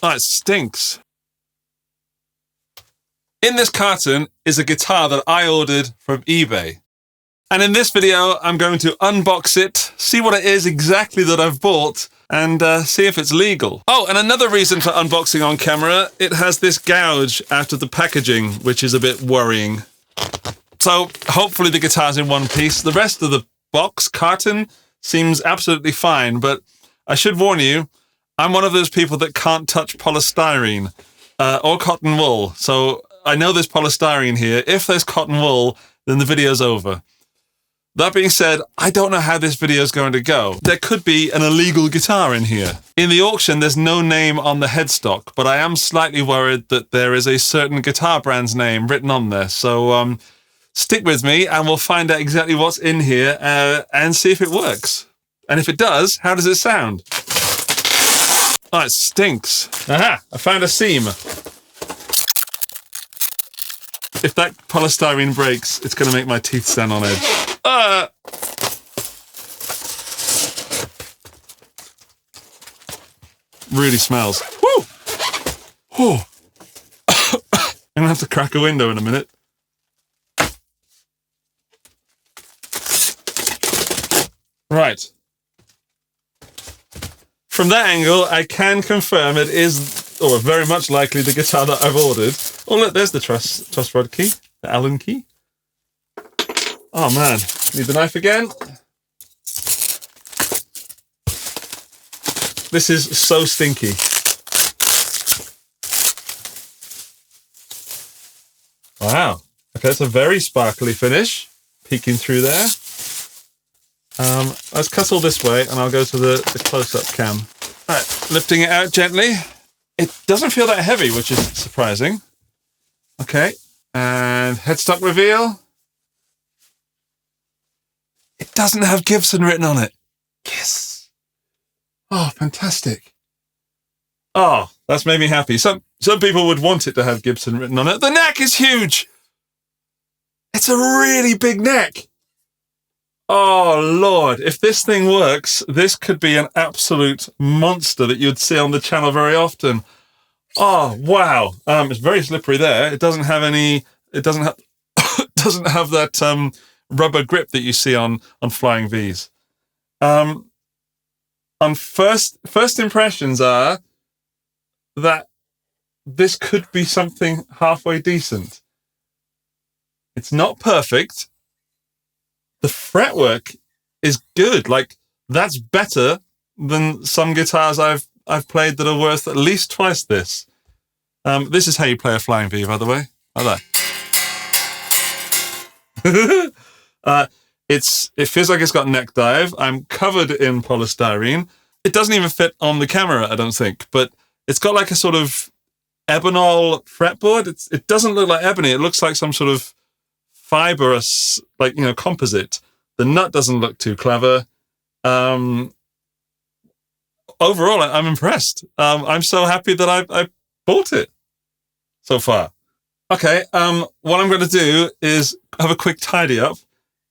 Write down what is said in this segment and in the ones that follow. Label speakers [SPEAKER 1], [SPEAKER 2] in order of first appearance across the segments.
[SPEAKER 1] Oh, it stinks. In this carton is a guitar that I ordered from eBay. And in this video, I'm going to unbox it, see what it is exactly that I've bought, and see if it's legal. Oh, and another reason for unboxing on camera, it has this gouge out of the packaging, which is a bit worrying. So hopefully the guitar's in one piece. The rest of the carton, seems absolutely fine, but I should warn you, I'm one of those people that can't touch polystyrene or cotton wool. So I know there's polystyrene here. If there's cotton wool, then the video's over. That being said, I don't know how this video is going to go. There could be an illegal guitar in here. In the auction, there's no name on the headstock, but I am slightly worried that there is a certain guitar brand's name written on there. So stick with me and we'll find out exactly what's in here and see if it works. And if it does, how does it sound? Oh, it stinks. Aha, I found a seam. If that polystyrene breaks, it's going to make my teeth stand on edge. Really smells. Woo! Oh. I'm going to have to crack a window in a minute. Right. From that angle, I can confirm it is, or very much likely, the guitar that I've ordered. Oh, look, there's the truss rod key, the Allen key. Oh, man. Need the knife again. This is so stinky. Wow. Okay, it's a very sparkly finish. Peeking through there. Let's cut all this way, and I'll go to the close-up cam. All right, lifting it out gently. It doesn't feel that heavy, which is surprising. Okay, and headstock reveal. It doesn't have Gibson written on it. Yes. Oh, fantastic. Oh, that's made me happy. Some people would want it to have Gibson written on it. The neck is huge. It's a really big neck. Oh, Lord. If this thing works, this could be an absolute monster that you'd see on the channel very often. Oh, wow. It's very slippery there. It doesn't have any... It doesn't have... doesn't have that... rubber grip that you see on Flying V's. On first impressions are that this could be something halfway decent. It's not perfect. The fretwork is good. Like, that's better than some guitars I've played that are worth at least twice this. This is how you play a Flying V, by the way. Like that. It feels like it's got neck dive. I'm covered in polystyrene. It doesn't even fit on the camera, I don't think, but it's got like a sort of ebonol fretboard. It doesn't look like ebony. It looks like some sort of fibrous, like, you know, composite. The nut doesn't look too clever. Overall, I'm impressed. I'm so happy that I bought it so far. Okay, what I'm going to do is have a quick tidy up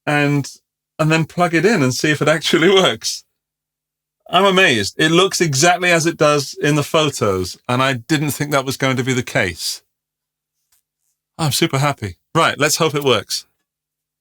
[SPEAKER 1] and then plug it in and see if it actually works. I'm amazed. It looks exactly as it does in the photos, and I didn't think that was going to be the case. I'm super happy. Right, let's hope it works.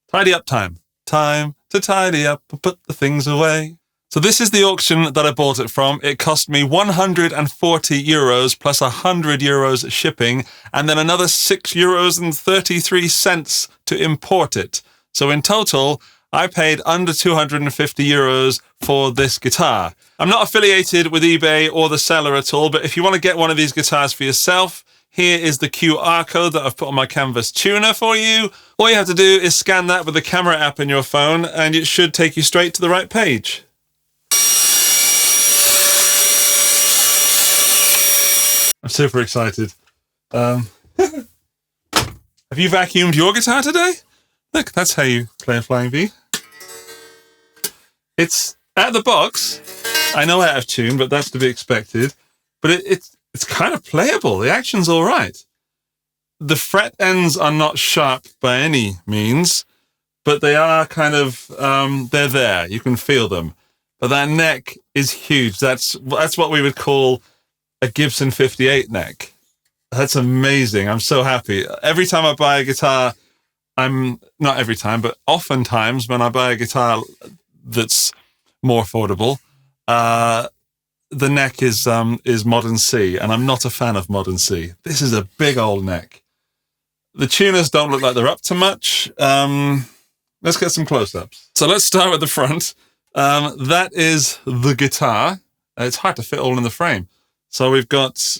[SPEAKER 1] Tidy up time. Time to tidy up and put the things away. So this is the auction that I bought it from. It cost me €140 plus €100 shipping, and then another €6.33 to import it. So in total, I paid under €250 for this guitar. I'm not affiliated with eBay or the seller at all, but if you want to get one of these guitars for yourself, here is the QR code that I've put on my Canvas tuner for you. All you have to do is scan that with the camera app in your phone, and it should take you straight to the right page. I'm super excited. Have you vacuumed your guitar today? Look, that's how you play a Flying V. It's out of the box. I know out of tune, but that's to be expected. But it's kind of playable. The action's all right. The fret ends are not sharp by any means, but they are kind of, they're there. You can feel them. But that neck is huge. That's what we would call a Gibson 58 neck. That's amazing. I'm so happy. Every time I buy a guitar, not every time, but oftentimes when I buy a guitar that's more affordable, the neck is Modern C, and I'm not a fan of Modern C. This is a big old neck. The tuners don't look like they're up to much. Let's get some close-ups. So let's start with the front. That is the guitar. It's hard to fit all in the frame. So we've got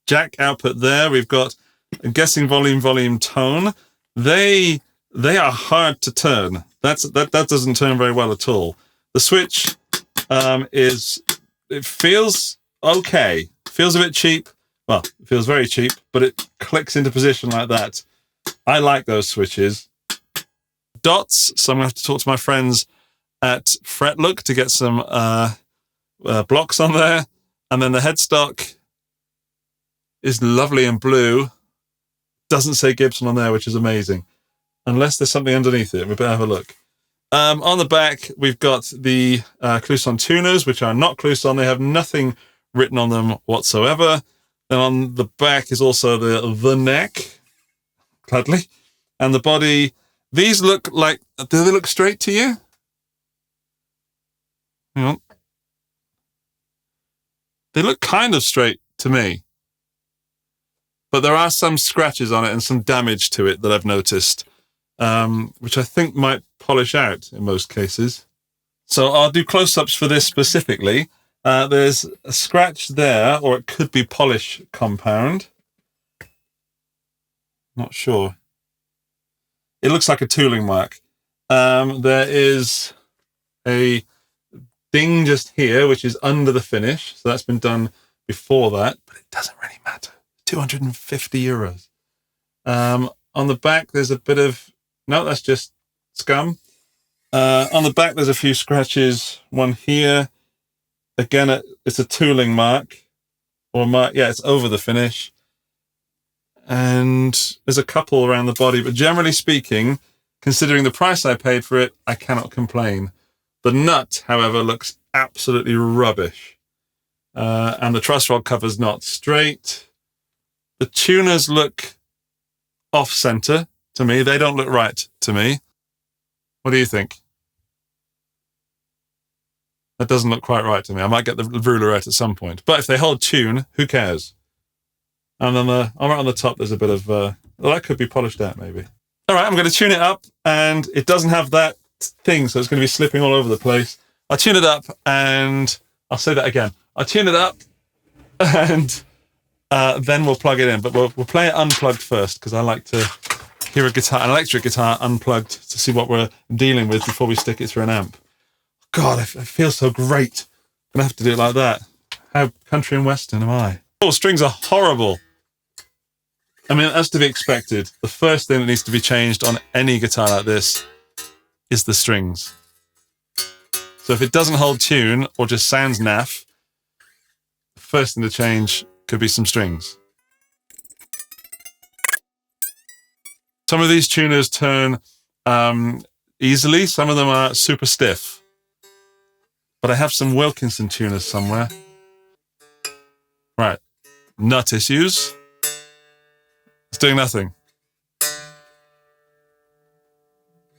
[SPEAKER 1] jack output there. We've got, I'm guessing, volume, tone. They are hard to turn. That doesn't turn very well at all. The switch it feels okay. Feels a bit cheap. Well, it feels very cheap, but it clicks into position like that. I like those switches. Dots, so I'm going to have to talk to my friends at Fretlook to get some blocks on there. And then the headstock is lovely and blue. Doesn't say Gibson on there, which is amazing. Unless there's something underneath it. We better have a look. On the back, we've got the Kluson tuners, which are not Kluson. They have nothing written on them whatsoever. Then on the back is also the neck, gladly, and the body. These look like, do they look straight to you? Hang on. They look kind of straight to me. But there are some scratches on it and some damage to it that I've noticed, which I think might polish out in most cases. So I'll do close-ups for this specifically. There's a scratch there, or it could be polish compound. Not sure. It looks like a tooling mark. There is a ding just here, which is under the finish. So that's been done before that, but it doesn't really matter. 250 euros. On the back, there's a bit of, no, that's just scum. On the back, there's a few scratches. One here. Again, it's a tooling mark. Or mark, yeah, it's over the finish. And there's a couple around the body, but generally speaking, considering the price I paid for it, I cannot complain. The nut, however, looks absolutely rubbish. And the truss rod cover's not straight. The tuners look off-center to me. They don't look right to me. What do you think? That doesn't look quite right to me. I might get the ruler out at some point. But if they hold tune, who cares? And then right on the top, there's a bit of, well, that could be polished out maybe. All right, I'm going to tune it up, and it doesn't have that thing, so it's going to be slipping all over the place. I'll tune it up, and I'll say that again. I'll tune it up, and then we'll plug it in. But we'll play it unplugged first, because I like to hear an electric guitar unplugged to see what we're dealing with before we stick it through an amp. God, I feel so great. I'm going to have to do it like that. How country and western am I? Oh, strings are horrible. I mean, as to be expected, the first thing that needs to be changed on any guitar like this is the strings. So if it doesn't hold tune or just sounds naff, the first thing to change could be some strings. Some of these tuners turn easily. Some of them are super stiff. But I have some Wilkinson tuners somewhere. Right. Nut issues. It's doing nothing.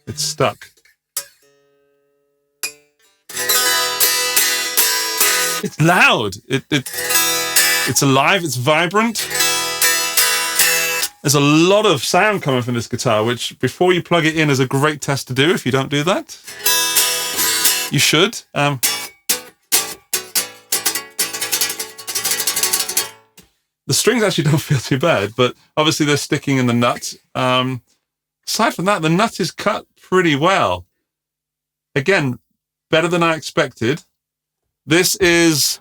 [SPEAKER 1] It's stuck. It's loud. It's alive. It's vibrant. There's a lot of sound coming from this guitar, which before you plug it in is a great test to do if you don't do that. You should. The strings actually don't feel too bad, but obviously they're sticking in the nut. Aside from that, the nut is cut pretty well. Again, better than I expected. This is,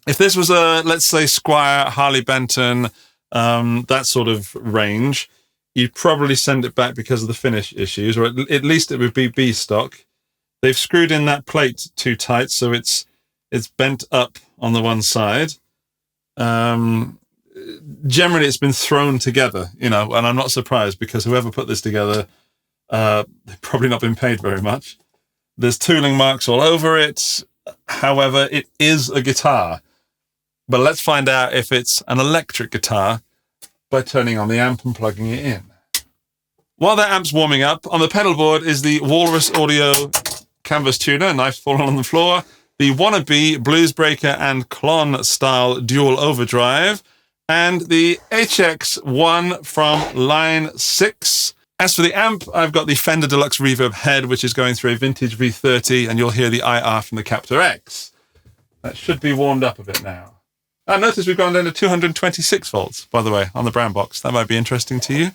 [SPEAKER 1] if this was a, let's say, Squier, Harley Benton, that sort of range, you'd probably send it back because of the finish issues, or at least it would be B stock. They've screwed in that plate too tight, so it's bent up on the one side. Generally it's been thrown together, you know, and I'm not surprised because whoever put this together, they've probably not been paid very much. There's tooling marks all over it. However, it is a guitar. But let's find out if it's an electric guitar by turning on the amp and plugging it in. While that amp's warming up, on the pedal board is the Walrus Audio Canvas Tuner, knife falling on the floor, the Wannabee Bluesbreaker and Klon style dual overdrive, and the HX1 from line 6. As for the amp, I've got the Fender Deluxe Reverb head, which is going through a vintage V30, and you'll hear the IR from the Captor X. That should be warmed up a bit now. I noticed we've gone down to 226 volts, by the way, on the brown box. That might be interesting to you.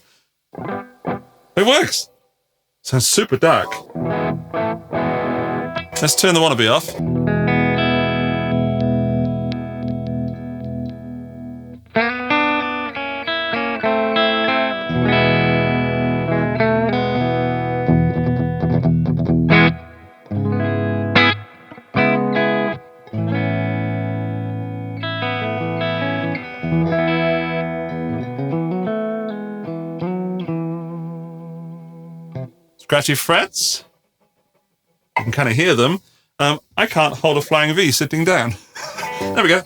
[SPEAKER 1] It works. Sounds super dark. Let's turn the Wannabee off. Scratchy frets. You can kind of hear them. I can't hold a flying V sitting down. There we go.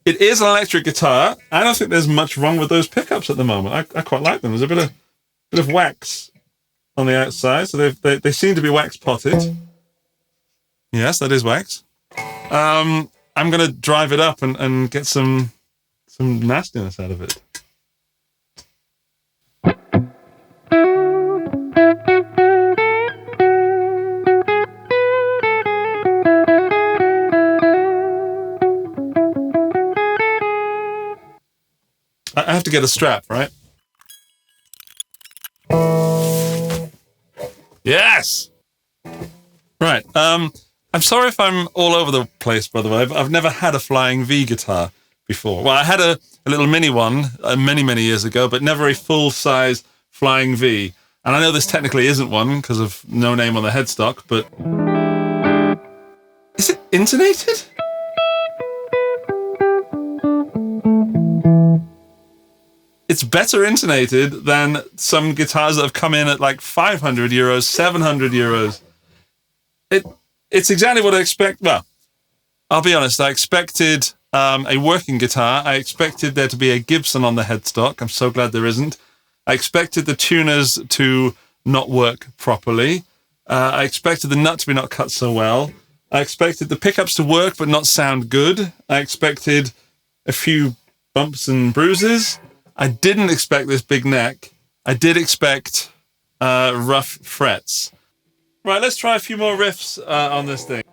[SPEAKER 1] It is an electric guitar. I don't think there's much wrong with those pickups at the moment. I quite like them. There's a bit of wax on the outside, so they seem to be wax potted. Yes, that is wax. I'm going to drive it up and get some nastiness out of it. I have to get a strap, right? Yes! Right, I'm sorry if I'm all over the place, by the way. I've never had a flying V guitar before. Well, I had a little mini one many, many years ago, but never a full-size flying V. And I know this technically isn't one because of no name on the headstock, but... Is it intonated? It's better intonated than some guitars that have come in at like 500 euros, 700 euros. It's exactly what I expect. Well, I'll be honest. I expected a working guitar. I expected there to be a Gibson on the headstock. I'm so glad there isn't. I expected the tuners to not work properly. I expected the nut to be not cut so well. I expected the pickups to work but not sound good. I expected a few bumps and bruises. I didn't expect this big neck. I did expect rough frets. Right, let's try a few more riffs on this thing.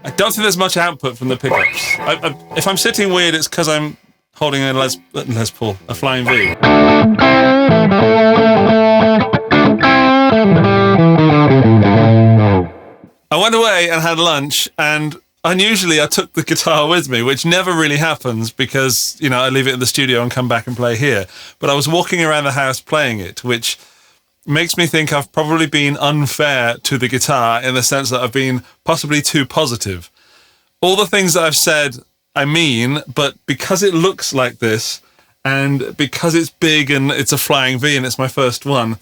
[SPEAKER 1] I don't think there's much output from the pickups. If I'm sitting weird, it's because I'm holding a Les Paul, a flying V. I went away and had lunch, and unusually I took the guitar with me, which never really happens because, you know, I leave it in the studio and come back and play here. But I was walking around the house playing it, which makes me think I've probably been unfair to the guitar in the sense that I've been possibly too positive. All the things that I've said, I mean, but because it looks like this, and because it's big and it's a flying V and it's my first one,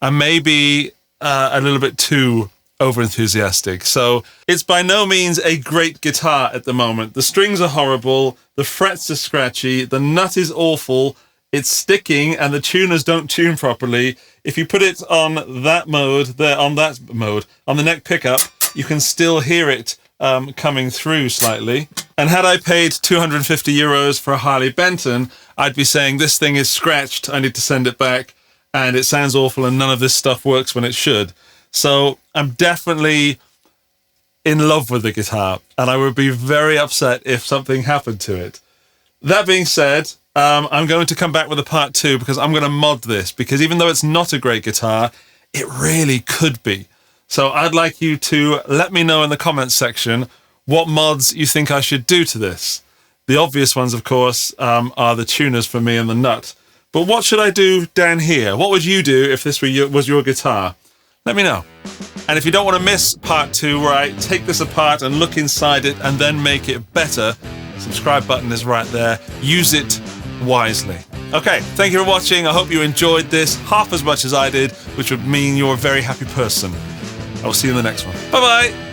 [SPEAKER 1] I may be a little bit too over-enthusiastic. So it's by no means a great guitar at the moment. The strings are horrible, the frets are scratchy, the nut is awful. it's sticking and the tuners don't tune properly. If you put it on that mode, on the neck pickup, you can still hear it coming through slightly. And had I paid €250 for a Harley Benton, I'd be saying this thing is scratched, I need to send it back, and it sounds awful and none of this stuff works when it should. So I'm definitely in love with the guitar, and I would be very upset if something happened to it. That being said, I'm going to come back with a part 2 because I'm going to mod this, because even though it's not a great guitar, it really could be. So I'd like you to let me know in the comments section what mods you think I should do to this. The obvious ones, of course, are the tuners for me and the nut. But what should I do down here? What would you do if this was your guitar? Let me know. And if you don't want to miss part 2 where I take this apart and look inside it and then make it better, the subscribe button is right there. Use it wisely. Okay, thank you for watching. I hope you enjoyed this half as much as I did, which would mean you're a very happy person. I will see you in the next one. Bye-bye!